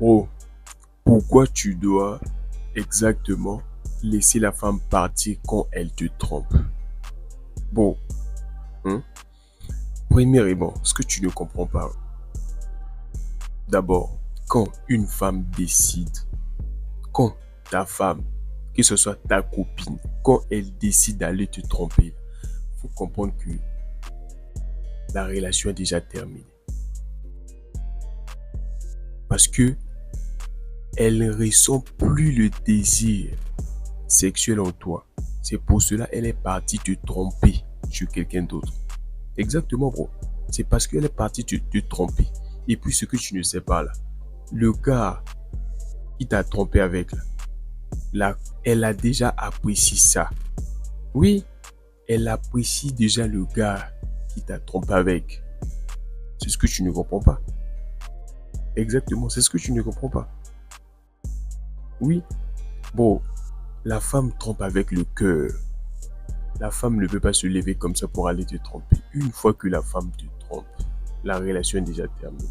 Oh, pourquoi tu dois exactement laisser la femme partir quand elle te trompe? Bon, hein, premièrement, ce que tu ne comprends pas, d'abord, quand une femme décide, quand ta femme, que ce soit ta copine, quand elle décide d'aller te tromper, il faut comprendre que la relation est déjà terminée. Parce que elle ne ressent plus le désir sexuel en toi. C'est pour cela qu'elle est partie te tromper sur quelqu'un d'autre. Exactement, bro. C'est parce qu'elle est partie te tromper. Et puis, ce que tu ne sais pas, là, le gars qui t'a trompé avec, elle a déjà apprécié ça. Oui, elle apprécie déjà le gars qui t'a trompé avec. C'est ce que tu ne comprends pas. Exactement, c'est ce que tu ne comprends pas. Oui, bon, la femme trompe avec le cœur. La femme ne peut pas se lever comme ça pour aller te tromper. Une fois que la femme te trompe, la relation est déjà terminée.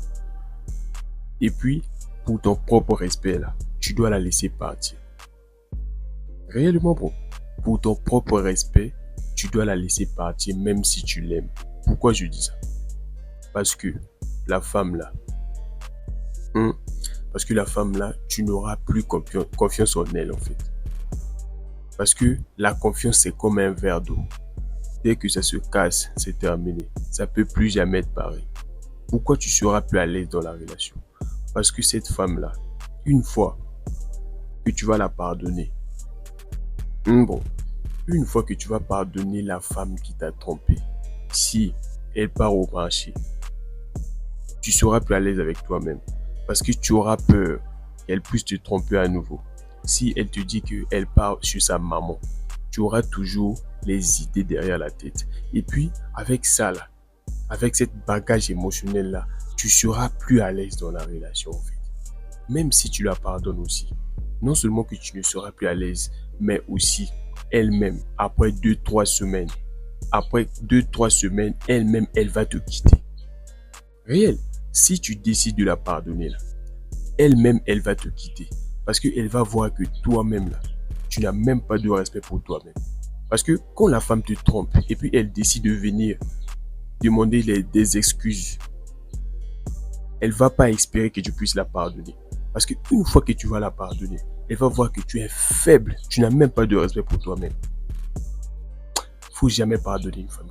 Et puis, pour ton propre respect, là, tu dois la laisser partir. Réellement, bro. Pour ton propre respect, tu dois la laisser partir même si tu l'aimes. Pourquoi je dis ça? Parce que la femme là, hein, parce que la femme là, tu n'auras plus confiance en elle en fait. Parce que la confiance c'est comme un verre d'eau. Dès que ça se casse, c'est terminé. Ça peut plus jamais être pareil. Pourquoi tu seras plus à l'aise dans la relation? Parce que cette femme là, une fois que tu vas la pardonner, bon, une fois que tu vas pardonner la femme qui t'a trompé, si elle part au marché, tu seras plus à l'aise avec toi-même. Parce que tu auras peur qu'elle puisse te tromper à nouveau. Si elle te dit qu'elle part sur sa maman, tu auras toujours les idées derrière la tête. Et puis, avec ça, là, avec cette bagage émotionnel là, tu seras plus à l'aise dans la relation en fait. Même si tu la pardonnes aussi. Non seulement que tu ne seras plus à l'aise, mais aussi elle-même, après 2-3 semaines, elle-même, elle va te quitter. Réel, si tu décides de la pardonner là, elle-même, elle va te quitter. Parce qu'elle va voir que toi-même là, tu n'as même pas de respect pour toi-même. Parce que quand la femme te trompe et puis elle décide de venir demander des excuses, elle ne va pas espérer que tu puisses la pardonner. Parce qu'une fois que tu vas la pardonner, elle va voir que tu es faible. Tu n'as même pas de respect pour toi-même. Il ne faut jamais pardonner une femme.